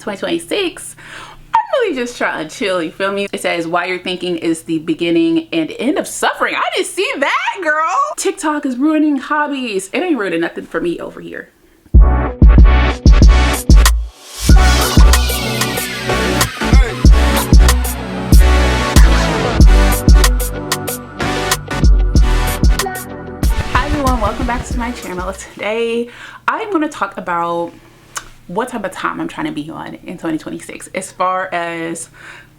2026, I'm really just trying to chill, you feel me? It says, why you're thinking is the beginning and end of suffering. I didn't see that, girl. TikTok is ruining hobbies. It ain't ruining nothing for me over here. Welcome back to my channel. Today I'm going to talk about what type of time I'm trying to be on in 2026 as far as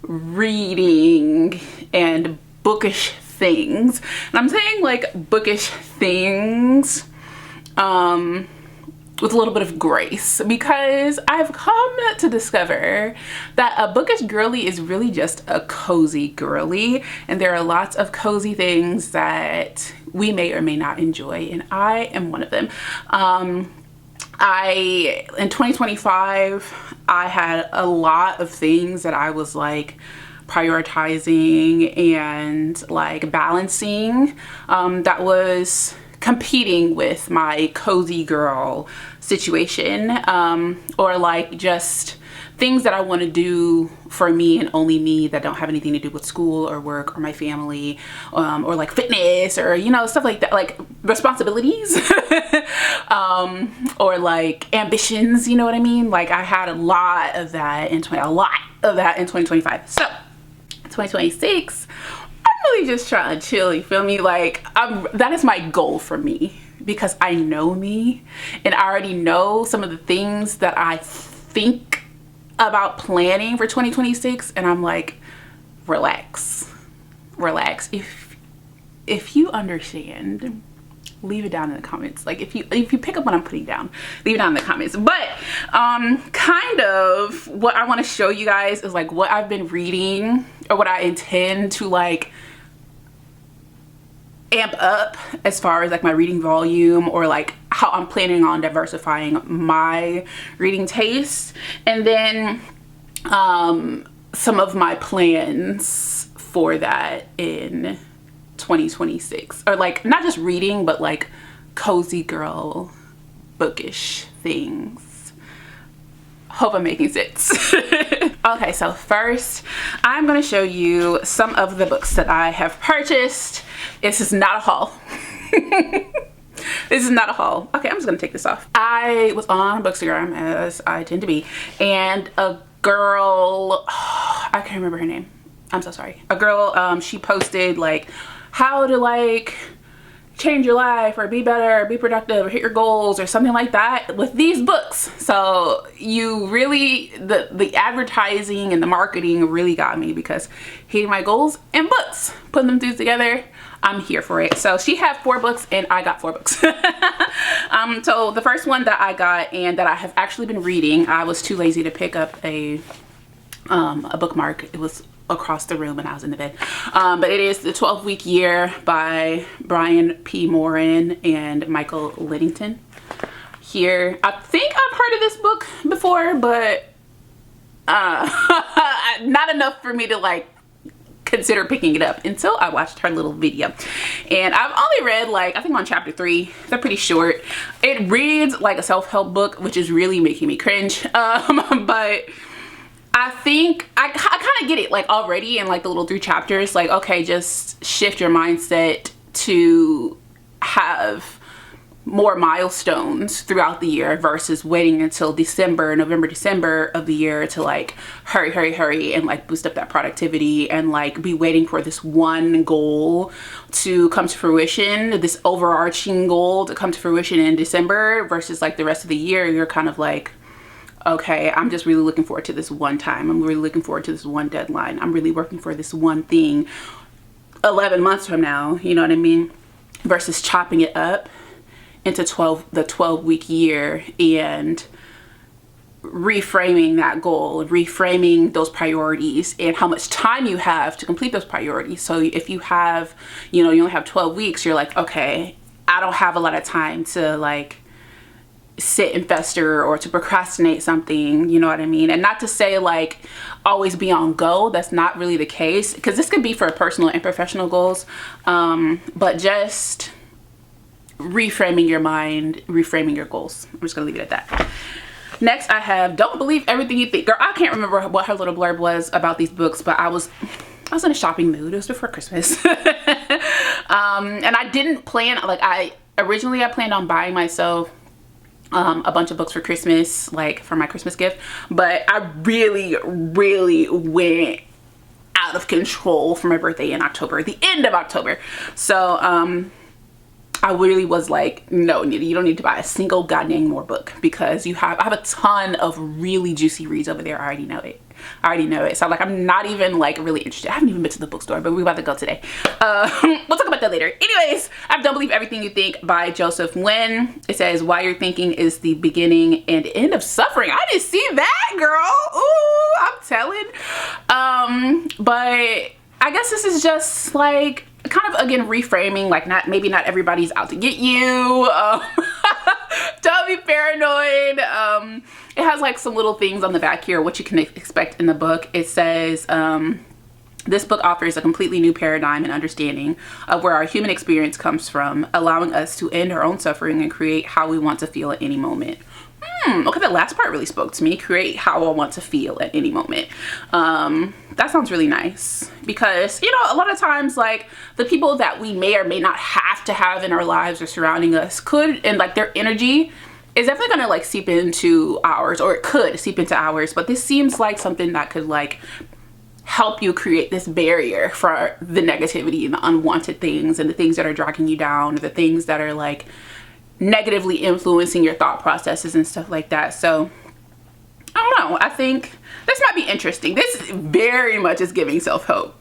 reading and bookish things. And I'm saying like bookish things with a little bit of grace, because I've come to discover that a bookish girly is really just a cozy girly, and there are lots of cozy things that we may or may not enjoy, and I am one of them. In 2025, I had a lot of things that I was like prioritizing and like balancing that was competing with my cozy girl situation, or like just things that I want to do for me and only me that don't have anything to do with school or work or my family, or like fitness or, you know, stuff like that, like responsibilities or like ambitions, you know what I mean? Like I had a lot of that in 2025. So 2026, I'm really just trying to chill, you feel me? Like that is my goal for me, because I know me and I already know some of the things that I think about planning for 2026, and I'm like, relax. If you understand, leave it down in the comments. Like if you pick up what I'm putting down, leave it down in the comments. But kind of what I want to show you guys is like what I've been reading, or what I intend to like amp up as far as like my reading volume, or like how I'm planning on diversifying my reading taste, and then some of my plans for that in 2026, or like not just reading but like cozy girl bookish things. Hope I'm making sense. Okay, so first I'm going to show you some of the books that I have purchased. This is not a haul. This is not a haul. Okay, I'm just gonna take this off. I was on Bookstagram, as I tend to be, and a girl, I can't remember her name, I'm so sorry. A girl, she posted like how to like change your life or be better or be productive or hit your goals or something like that with these books. So you really, the advertising and the marketing really got me, because hitting my goals and books, putting them two together, I'm here for it. So she had 4 books and I got 4 books. So the first one that I got and that I have actually been reading, I was too lazy to pick up a bookmark. It was across the room and I was in the bed. But it is The 12-Week Year by Brian P. Moran and Michael Liddington. Here, I think I've heard of this book before, but not enough for me to like consider picking it up until I watched her little video. And I've only read like, I think on chapter 3. They're pretty short. It reads like a self-help book, which is really making me cringe. But I think I kind of get it like already in like the little 3 chapters. Like, okay, just shift your mindset to have more milestones throughout the year versus waiting until November, December of the year to like hurry and like boost up that productivity and like be waiting for this one goal to come to fruition, this overarching goal to come to fruition in December, versus like the rest of the year you're kind of like, okay, I'm just really looking forward to this one time. I'm really looking forward to this one deadline. I'm really working for this one thing 11 months from now, you know what I mean? Versus chopping it up into the 12-week year and reframing that goal, reframing those priorities and how much time you have to complete those priorities. So if you have, you know, you only have 12 weeks, you're like, okay, I don't have a lot of time to like sit and fester or to procrastinate something, you know what I mean? And not to say like always be on go, that's not really the case, because this could be for personal and professional goals, but just reframing your mind, reframing your goals. I'm just gonna leave it at that. Next I have Don't Believe Everything You Think. Girl, I can't remember what her little blurb was about these books, but I was in a shopping mood. It was before Christmas. And I didn't plan, like originally I planned on buying myself a bunch of books for Christmas, like for my Christmas gift, but I really went out of control for my birthday in October, the end of October. So I really was like, no, you don't need to buy a single goddamn more book, because I have a ton of really juicy reads over there. I already know it. So like, I'm not even like really interested. I haven't even been to the bookstore, but we're about to go today. We'll talk about that later. Anyways, I Don't Believe Everything You Think by Joseph Nguyen. It says, why you're thinking is the beginning and end of suffering. I didn't see that, girl. Ooh, I'm telling. But I guess this is just like kind of, again, reframing, like maybe not everybody's out to get you. Don't be paranoid. It has like some little things on the back here, what you can expect in the book. It says, this book offers a completely new paradigm and understanding of where our human experience comes from, allowing us to end our own suffering and create how we want to feel at any moment. Okay, that last part really spoke to me. Create how I want to feel at any moment. That sounds really nice, because, you know, a lot of times, like, the people that we may or may not have to have in our lives or surrounding us could, and like their energy is definitely gonna like seep into ours, or it could seep into ours, but this seems like something that could like help you create this barrier for the negativity and the unwanted things and the things that are dragging you down, or the things that are like negatively influencing your thought processes and stuff like that. So I don't know, I think this might be interesting. This very much is giving self-help.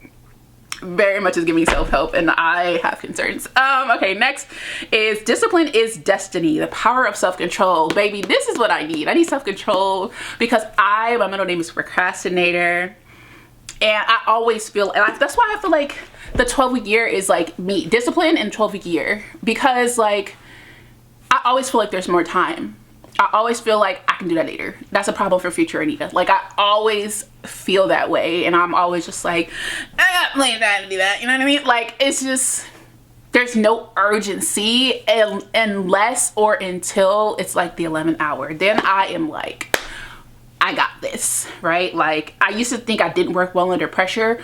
Very much is giving self-help, and I have concerns. Okay, next is Discipline is Destiny, the Power of Self-Control. Baby, this is what I need. I need self-control, because my middle name is procrastinator, and I always feel, and that's why I feel like the 12-week year is like me, discipline and 12-week year, because like I always feel like there's more time. I always feel like I can do that later. That's a problem for future Anita. Like, I always feel that way, and I'm always just like, I got plenty of time to do that. You know what I mean? Like, it's just, there's no urgency unless or until it's like the 11th hour. Then I am like, I got this, right? Like, I used to think I didn't work well under pressure,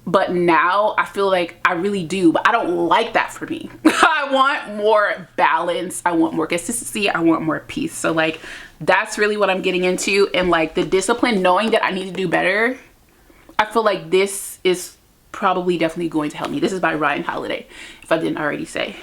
but now I feel like I really do, but I don't like that for me. I want more balance. I want more consistency. I want more peace. So like, that's really what I'm getting into. And like the discipline, knowing that I need to do better, I feel like this is probably definitely going to help me. This is by Ryan Holiday, if I didn't already say.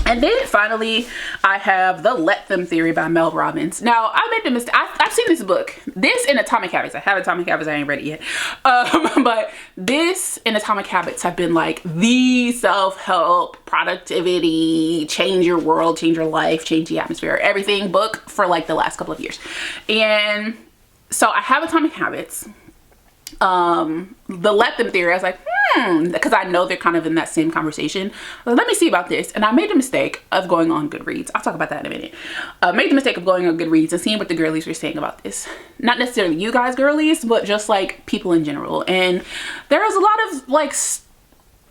And then finally, I have The Let Them Theory by Mel Robbins. Now, I made the mistake. I've seen this book. This and Atomic Habits. I have Atomic Habits. I ain't read it yet. But this and Atomic Habits have been like the self-help, productivity, change your world, change your life, change the atmosphere, everything book for like the last couple of years. And so I have Atomic Habits. The Let Them Theory, I was like, because I know they're kind of in that same conversation. Let me see about this. And I made the mistake of going on Goodreads. I'll talk about that in a minute. Made the mistake of going on Goodreads and seeing what the girlies were saying about this. Not necessarily you guys girlies, but just like people in general. And there was a lot of like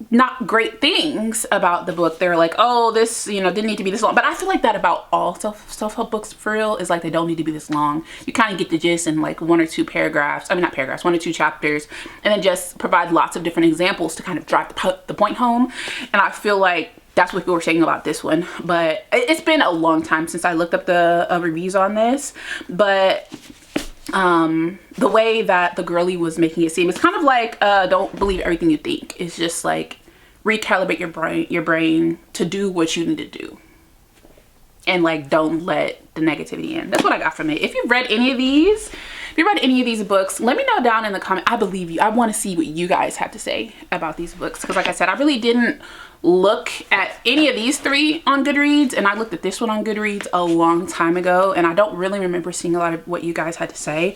not great things about the book. They're like, oh, this, you know, didn't need to be this long. But I feel like that about all self-help books for real, is like they don't need to be this long. You kind of get the gist in like one or two paragraphs. I mean, not paragraphs, 1 or 2 chapters, and then just provide lots of different examples to kind of drive the point home. And I feel like that's what people were saying about this one. But it's been a long time since I looked up the reviews on this. But the way that the girly was making it seem, it's kind of like Don't Believe Everything You Think. It's just like recalibrate your brain to do what you need to do, and like don't let the negativity in. That's what I got from it. If you've read any of these, books, let me know down in the comment. I believe you. I want to see what you guys have to say about these books, because like I said, I really didn't look at any of these 3 on Goodreads, and I looked at this one on Goodreads a long time ago, and I don't really remember seeing a lot of what you guys had to say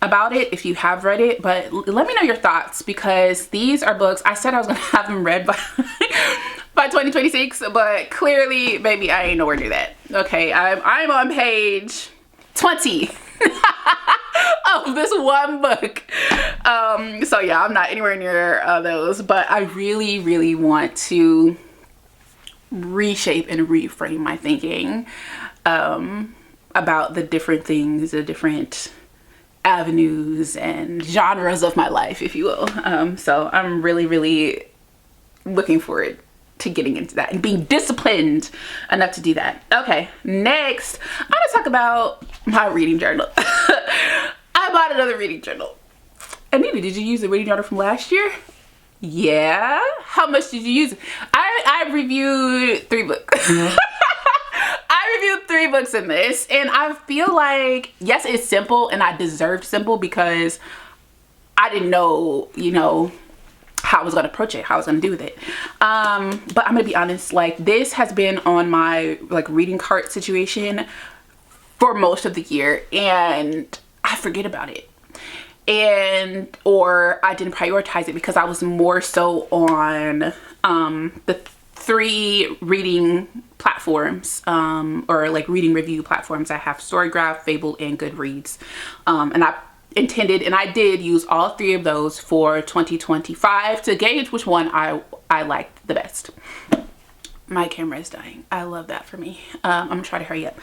about it if you have read it. But let me know your thoughts, because these are books I said I was gonna have them read by by 2026, but clearly, baby, I ain't nowhere near that. Okay, I'm on page 20 of this one book. So yeah, I'm not anywhere near those, but I really want to reshape and reframe my thinking about the different things, the different avenues and genres of my life, if you will. So I'm really, really looking forward to getting into that and being disciplined enough to do that. Okay, next, I'm gonna talk about my reading journal. I bought another reading journal. Anita, did you use the reading journal from last year? Yeah. How much did you use? I reviewed 3 books. I reviewed 3 books in this, and I feel like, yes, it's simple, and I deserved simple because I didn't know, you know, how I was going to approach it, how I was going to do with it. But I'm going to be honest, like, this has been on my, like, reading cart situation for most of the year, and I forget about it. Or I didn't prioritize it because I was more so on the 3 reading platforms, or like reading review platforms. I have Storygraph, Fable, and Goodreads. And I intended, and I did use all 3 of those for 2025 to gauge which one I liked the best. My camera is dying. I love that for me. I'm gonna try to hurry up.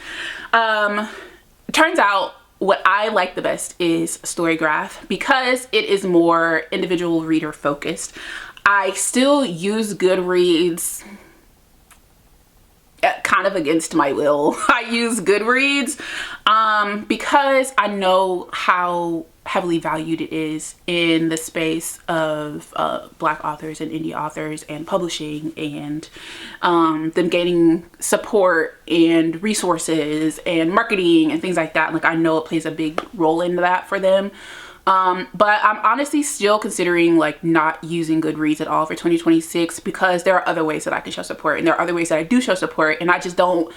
Turns out what I like the best is Storygraph because it is more individual reader focused. I still use Goodreads kind of against my will. I use Goodreads because I know how heavily valued it is in the space of Black authors and indie authors and publishing, and them gaining support and resources and marketing and things like that. Like, I know it plays a big role in that for them. But I'm honestly still considering like not using Goodreads at all for 2026 because there are other ways that I can show support, and there are other ways that I do show support, and I don't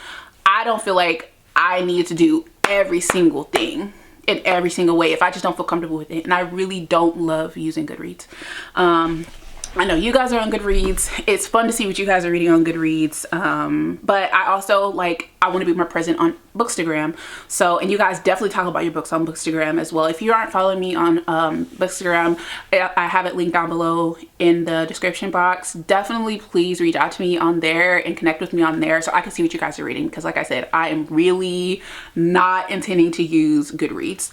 feel like I need to do every single thing in every single way if I just don't feel comfortable with it. And I really don't love using Goodreads. I know you guys are on Goodreads. It's fun to see what you guys are reading on Goodreads. But I also, like, I want to be more present on Bookstagram. So, and you guys definitely talk about your books on Bookstagram as well. If you aren't following me on Bookstagram, I have it linked down below in the description box. Definitely please reach out to me on there and connect with me on there so I can see what you guys are reading. Because like I said, I am really not intending to use Goodreads.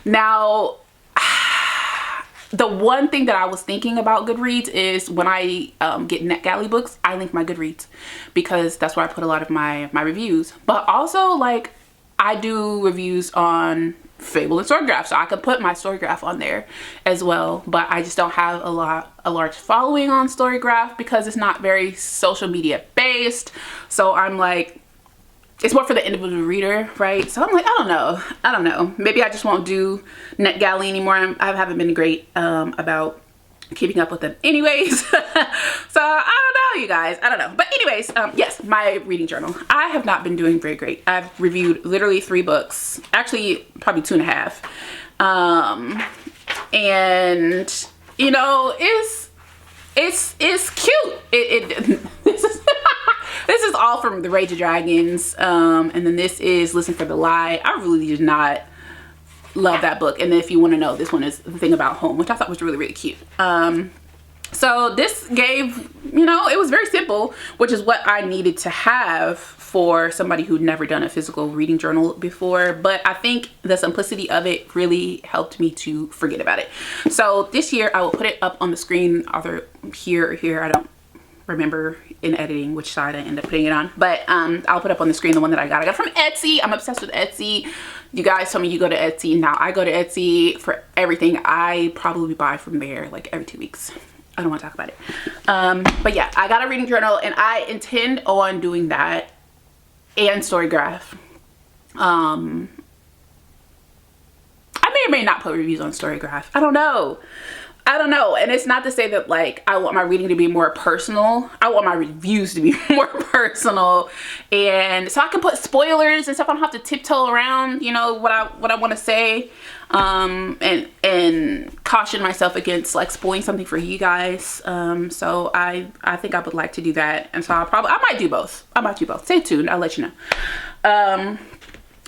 Now, the one thing that I was thinking about Goodreads is when I get NetGalley books, I link my Goodreads because that's where I put a lot of my reviews. But also, like, I do reviews on Fable and Storygraph, so I could put my Storygraph on there as well. But I just don't have a large following on Storygraph because it's not very social media based. So I'm like, it's more for the individual reader, right? So I'm like, I don't know. Maybe I just won't do NetGalley anymore. I haven't been great about keeping up with them anyways. So I don't know, you guys. I don't know. But anyways, yes, my reading journal. I have not been doing very great. I've reviewed literally 3 books. Actually, probably 2.5. And, you know, it's cute. This is all from The Rage of Dragons, and then this is Listen for the Lie. I really did not love that book. And then if you want to know, this one is The Thing About Home, which I thought was really, really cute. So this gave, you know, it was very simple, which is what I needed to have for somebody who'd never done a physical reading journal before. But I think the simplicity of it really helped me to forget about it. So this year I will put it up on the screen, either here or here. I don't remember in editing which side I end up putting it on, but I'll put up on the screen the one that I got from Etsy. I'm obsessed with Etsy. You guys told me you go to Etsy. Now I go to Etsy for everything. I probably buy from there like every 2 weeks. I don't want to talk about it. But yeah, I got a reading journal and I intend on doing that and Storygraph. I may or may not put reviews on Storygraph. I don't know. And it's not to say that like I want my reading to be more personal. I want my reviews to be more personal, and so I can put spoilers and stuff. I don't have to tiptoe around, you know, what I want to say, and caution myself against like spoiling something for you guys. So I think I would like to do that, and so I might do both. Stay tuned. I'll let you know.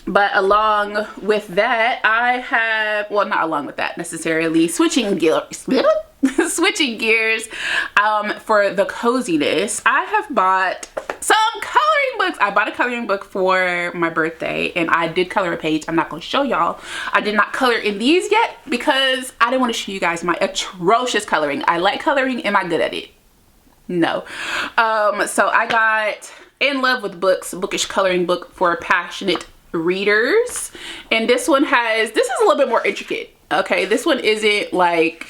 But along with that, I have, well, not along with that necessarily, switching gears, for the coziness, I have bought some coloring books. I bought a coloring book for my birthday and I did color a page. I'm not going to show y'all. I did not color in these yet because I didn't want to show you guys my atrocious coloring. I like coloring. Am I good at it? No. So I got In Love with Books, bookish coloring book for passionate readers. And this one has, this is a little bit more intricate. Okay, this one isn't like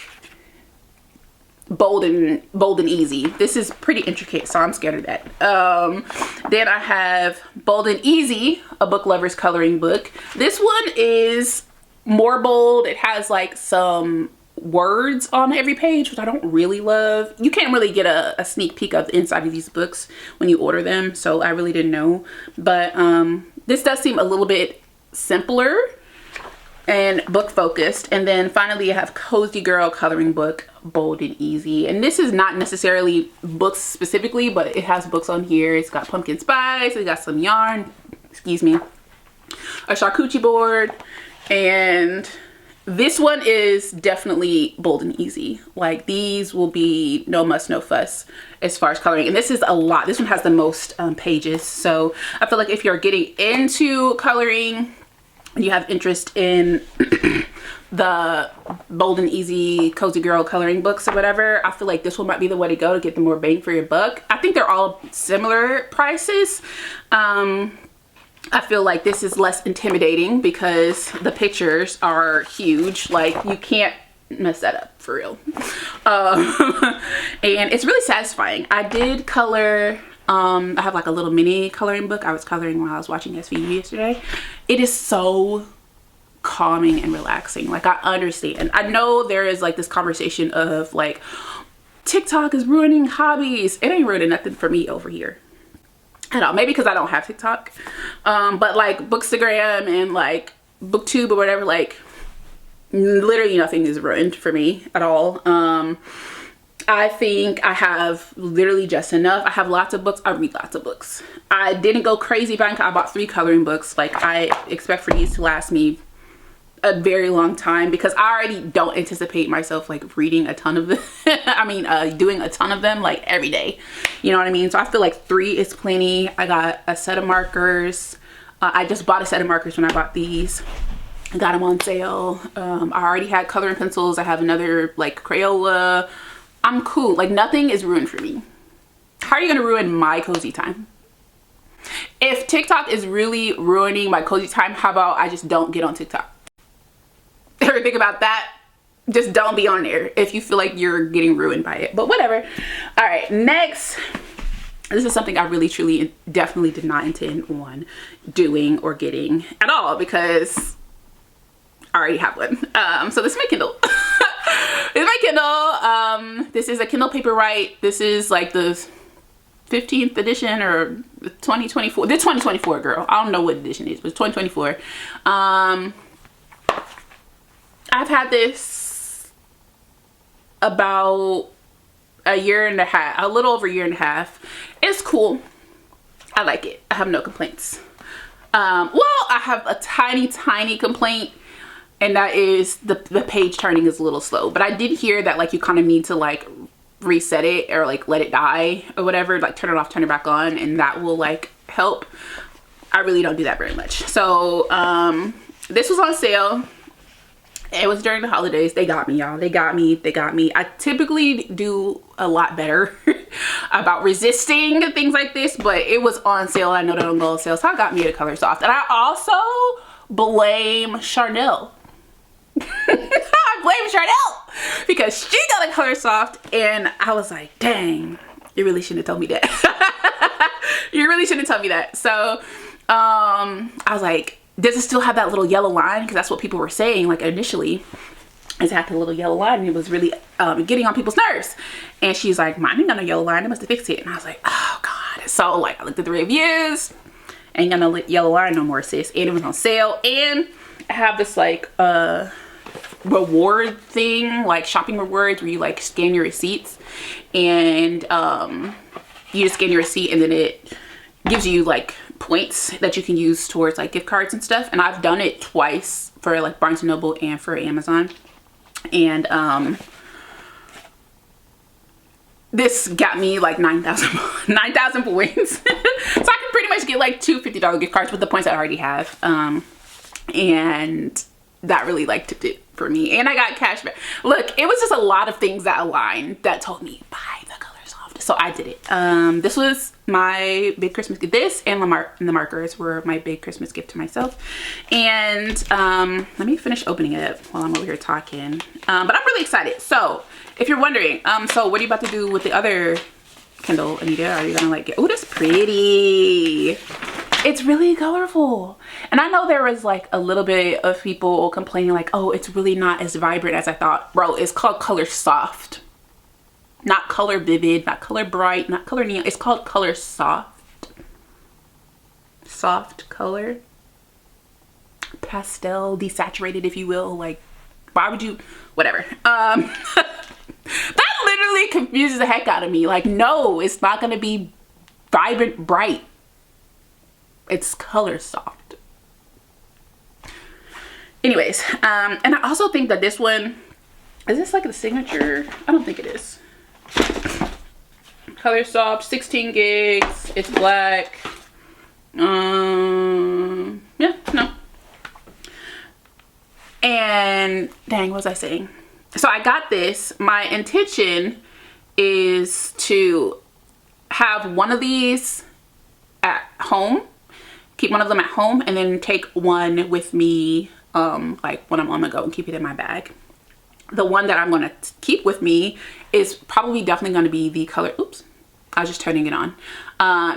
bold and easy. This is pretty intricate, so I'm scared of that. Then I have Bold and Easy, a book lover's coloring book. This one is more bold. It has like some words on every page, which I don't really love. You can't really get a sneak peek of the inside of these books when you order them, so I really didn't know. But this does seem a little bit simpler and book focused. And then finally I have Cozy Girl coloring book, Bold and Easy. And this is not necessarily books specifically, but it has books on here. It's got pumpkin spice, it's got some yarn, excuse me, a charcuterie board, and this one is definitely bold and easy. Like these will be no muss, no fuss as far as coloring. And this is a lot. This one has the most pages. So I feel like if you're getting into coloring, you have interest in the Bold and Easy Cozy Girl coloring books or whatever, I feel like this one might be the way to go to get the more bang for your buck. I think they're all similar prices. I feel like this is less intimidating because the pictures are huge. Like you can't mess that up for real. And it's really satisfying. I did color, I have like a little mini coloring book I was coloring while I was watching SVU yesterday. It is so calming and relaxing. Like I understand. I know there is like this conversation of like TikTok is ruining hobbies. It ain't ruining nothing for me over here at all. Maybe because I don't have TikTok. But like Bookstagram and like BookTube or whatever, like literally nothing is ruined for me at all. I think I have literally just enough. I have lots of books. I read lots of books. I didn't go crazy buying. I bought 3 coloring books. Like I expect for these to last me a very long time because I already don't anticipate myself like reading a ton of them. I mean doing a ton of them like every day, you know what I mean? So I feel like 3 is plenty. I got a set of markers. I just bought a set of markers when I bought these. I got them on sale. I already had coloring pencils. I have another like Crayola. I'm cool. Like nothing is ruined for me. How are you gonna ruin my cozy time? If TikTok is really ruining my cozy time, how about I just don't get on TikTok? Ever think about that? Just don't be on there if you feel like you're getting ruined by it, but whatever. All right, next, this is something I really truly definitely did not intend on doing or getting at all because I already have one. So this is my Kindle. This is my Kindle. This is a Kindle Paperwhite. This is like the 15th edition or 2024. The 2024, girl. I don't know what edition it is, but it's 2024. I've had this about a year and a half, a little over a year and a half. It's cool. I like it. I have no complaints. Well, I have a tiny complaint, and that is the page turning is a little slow. But I did hear that like you kind of need to like reset it or like let it die or whatever, like turn it off, turn it back on, and that will like help. I really don't do that very much. So this was on sale. It was during the holidays. They got me, y'all. They got me. I typically do a lot better about resisting things like this, but it was on sale. I know they don't go on sale, so I got me a Colorsoft. And I also blame Charnel. I blame Charnel because she got a Colorsoft, and I was like, dang, you really shouldn't have told me that. You really shouldn't have told me that. So I was like, does it still have that little yellow line? Because that's what people were saying, like initially, is it had the little yellow line, and it was really getting on people's nerves. And she's like, mine ain't got no yellow line, I must have fixed it. And I was like, oh God. So like I looked at the reviews, ain't got no yellow line no more, sis. And it was on sale. And I have this like reward thing, like shopping rewards, where you like scan your receipts, and you just scan your receipt, and then it gives you like points that you can use towards like gift cards and stuff. And I've done it twice for like Barnes & Noble and for Amazon, and this got me like 9,000 points. So I can pretty pretty much get like two $50 gift cards with the points I already have. And that really like tipped it for me. And I got cash back. Look, it was just a lot of things that aligned that told me buy the Colorsoft. So I did it. This was my big Christmas gift. This and the markers were my big Christmas gift to myself. And let me finish opening it up while I'm over here talking. But I'm really excited. So if you're wondering, so what are you about to do with the other Kindle, Anita? Are you gonna like get, oh, that's pretty. It's really colorful. And I know there was like a little bit of people complaining like, oh, it's really not as vibrant as I thought. Bro, it's called Colorsoft. Not color vivid, not color bright, not color neon. It's called Colorsoft. Soft color. Pastel, desaturated, if you will. Like, why would you, whatever. That literally confuses the heck out of me. Like, no, it's not gonna be vibrant, bright. It's Colorsoft. Anyways, and I also think that this one, is this like the signature? I don't think it is. Colorsoft, 16 gigs. It's black. Yeah, no. And dang, what was I saying? So I got this. My intention is to have one of these at home. Keep one of them at home and then take one with me like when I'm on the go and keep it in my bag. The one that I'm going to keep with me is probably definitely going to be the color, oops, I was just turning it on.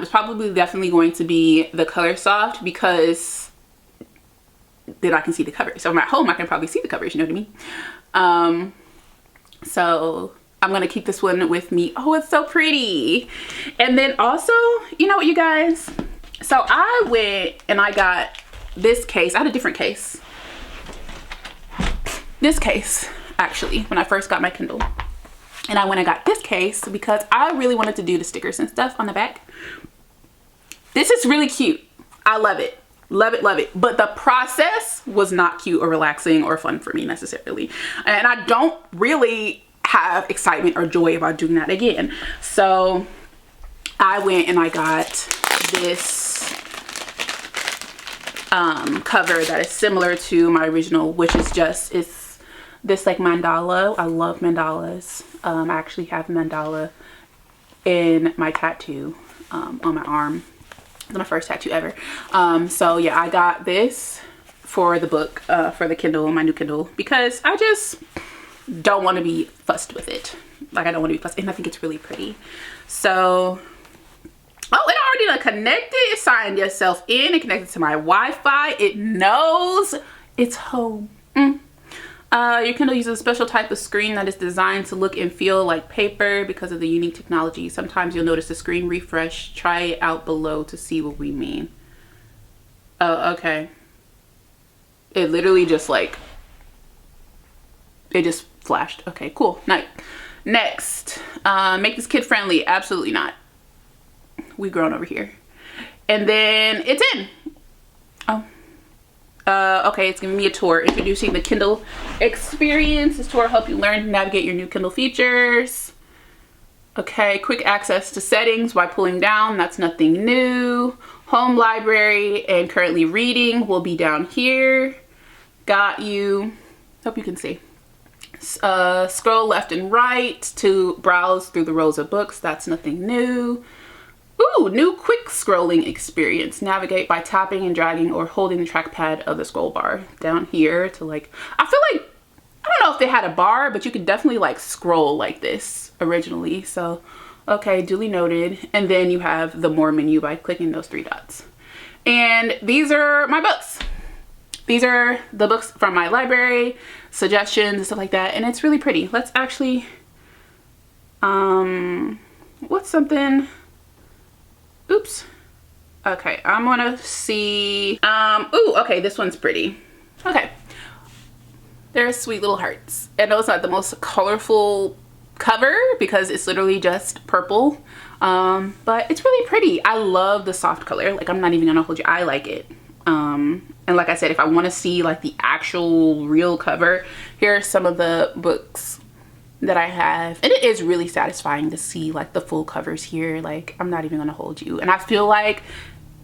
It's probably definitely going to be the Colorsoft because then I can see the cover. So if I'm at home, I can probably see the covers, you know what I mean? So I'm going to keep this one with me. Oh, it's so pretty. And then also, you know what, you guys? So I went and I got this case. I had a different case. This case, actually, when I first got my Kindle. And I went and got this case because I really wanted to do the stickers and stuff on the back. This is really cute. I love it. Love it, love it. But the process was not cute or relaxing or fun for me necessarily. And I don't really have excitement or joy about doing that again. So I went and I got this cover that is similar to my original, which is just, it's this like mandala. I love mandalas. I actually have mandala in my tattoo on my arm. It's my first tattoo ever. So yeah, I got this for the book, for the Kindle, my new Kindle, because I just don't want to be fussed with it. Like, I don't want to be fussed, and I think it's really pretty. So, oh, it already like connected. It signed yourself in. It connected to my Wi-Fi. It knows it's home. Your Kindle uses a special type of screen that is designed to look and feel like paper because of the unique technology. Sometimes you'll notice the screen refresh. Try it out below to see what we mean. Oh, okay. It literally just like, it just flashed. Okay, cool. Nice. Next, make this kid friendly. Absolutely not. We grown over here. And then it's in. Oh. Okay, it's giving me a tour introducing the Kindle experience. This tour will help you learn to navigate your new Kindle features. Okay, quick access to settings by pulling down. That's nothing new. Home, library, and currently reading will be down here. Got you. Hope you can see. Scroll left and right to browse through the rows of books. That's nothing new. Ooh, new quick scrolling experience. Navigate by tapping and dragging or holding the trackpad of the scroll bar down here to like, I feel like, I don't know if they had a bar, but you could definitely like scroll like this originally. So, okay, duly noted. And then you have the more menu by clicking those three dots. And these are my books. These are the books from my library, suggestions and stuff like that. And it's really pretty. Let's actually, what's something? Oops. Okay, I'm gonna see. Ooh, okay, this one's pretty. Okay. They're sweet little hearts. I know it's not the most colorful cover because it's literally just purple. But it's really pretty. I love the soft color. Like, I'm not even gonna hold you. I like it. And like I said, if I want to see like the actual real cover, here are some of the books that I have, and it is really satisfying to see like the full covers here. Like, I'm not even gonna hold you, and I feel like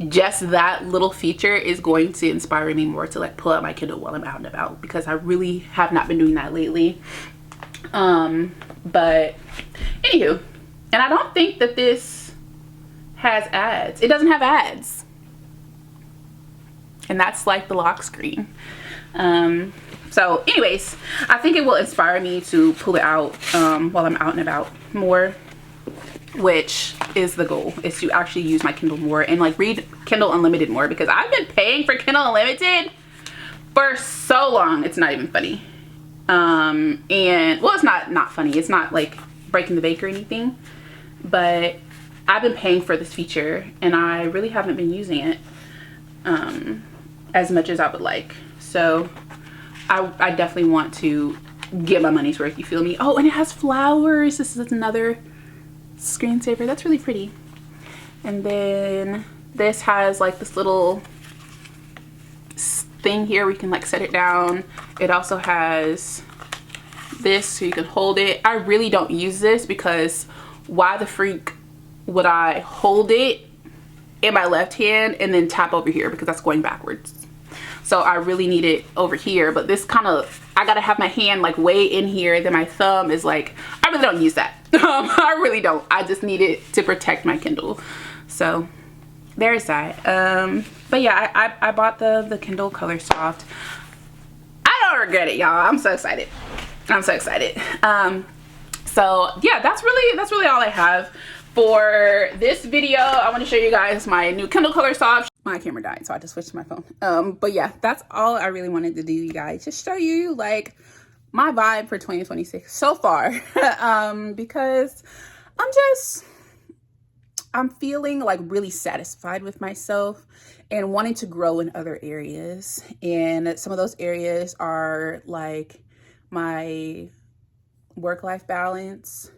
just that little feature is going to inspire me more to like pull out my Kindle while I'm out and about, because I really have not been doing that lately. But anywho, and I don't think that this has ads. It doesn't have ads, and that's like the lock screen. So anyways, I think it will inspire me to pull it out while I'm out and about more, which is the goal, is to actually use my Kindle more and like read Kindle Unlimited more, because I've been paying for Kindle Unlimited for so long. It's not even funny. And well, it's not funny. It's not like breaking the bank or anything, but I've been paying for this feature and I really haven't been using it as much as I would like. So I definitely want to get my money's worth, you feel me? Oh, and it has flowers. This is another screensaver. That's really pretty. And then this has like this little thing here where you can like set it down. It also has this so you can hold it. I really don't use this because why the freak would I hold it in my left hand and then tap over here, because that's going backwards. So I really need it over here, but this kind of, I gotta have my hand like way in here, then my thumb is like, I really don't use that. I really don't. I just need it to protect my Kindle. So there's that. But yeah, I bought the Kindle Colorsoft. I don't regret it, y'all. I'm so excited. I'm so excited. So yeah, that's really all I have for this video. I want to show you guys my new Kindle Colorsoft. My camera died, so I just switched to my phone. But yeah, that's all I really wanted to do, you guys. Just show you like my vibe for 2026 so far. Because I'm feeling like really satisfied with myself and wanting to grow in other areas. And some of those areas are like my work-life balance,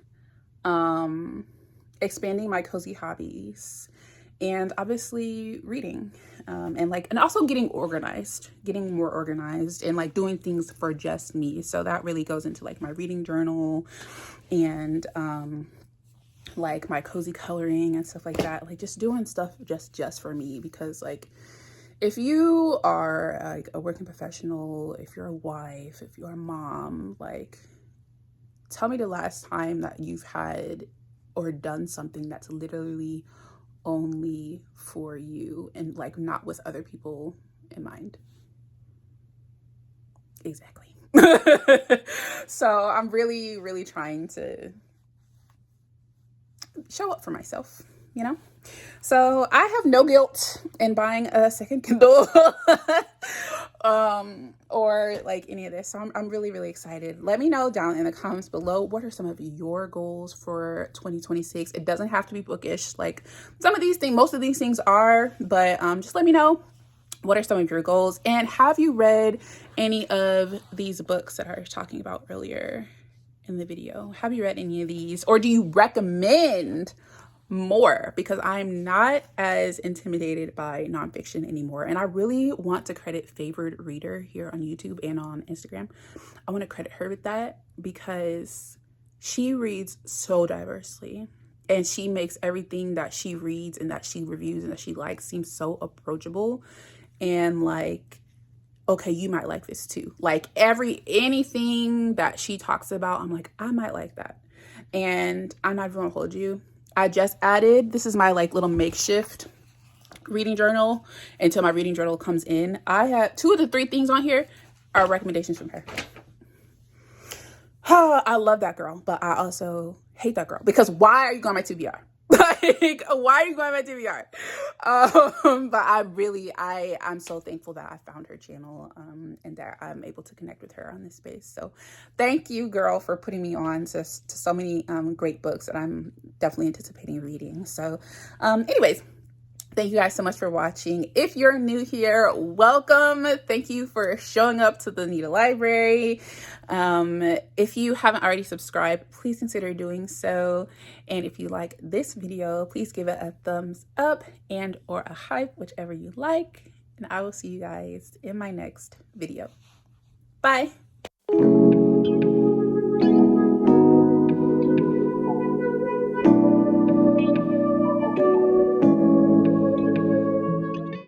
expanding my cozy hobbies, and obviously reading, and also getting more organized and like doing things for just me. So that really goes into like my reading journal and like my cozy coloring and stuff like that, like just doing stuff just for me. Because like if you are like a working professional, if you're a wife, if you're a mom, like tell me the last time that you've had or done something that's literally only for you and like not with other people in mind. Exactly. So I'm really trying to show up for myself, you know? So I have no guilt in buying a second Kindle or like any of this. So I'm really excited. Let me know down in the comments below, what are some of your goals for 2026? It doesn't have to be bookish. Like some of these things, most of these things are, but just let me know, what are some of your goals? And have you read any of these books that I was talking about earlier in the video? Have you read any of these, or do you recommend more? Because I'm not as intimidated by nonfiction anymore, and I really want to credit Favored Reader here on YouTube and on Instagram. I want to credit her with that, because she reads so diversely and she makes everything that she reads and that she reviews and that she likes seem so approachable and like, okay, you might like this too. Like anything that she talks about, I'm like, I might like that. And I'm not even gonna hold you, I just added, this is my like little makeshift reading journal until my reading journal comes in. I have 2 of the 3 things on here are recommendations from her. Oh, I love that girl, but I also hate that girl, because why are you going to my TBR? Like, why are you going to my TBR? But I'm so thankful that I found her channel and that I'm able to connect with her on this space. So thank you, girl, for putting me on to so many great books that I'm definitely anticipating reading. So anyways, thank you guys so much for watching. If you're new here, welcome. Thank you for showing up to the Anita Library. If you haven't already subscribed, please consider doing so. And if you like this video, please give it a thumbs up and or a hype, whichever you like. And I will see you guys in my next video. Bye.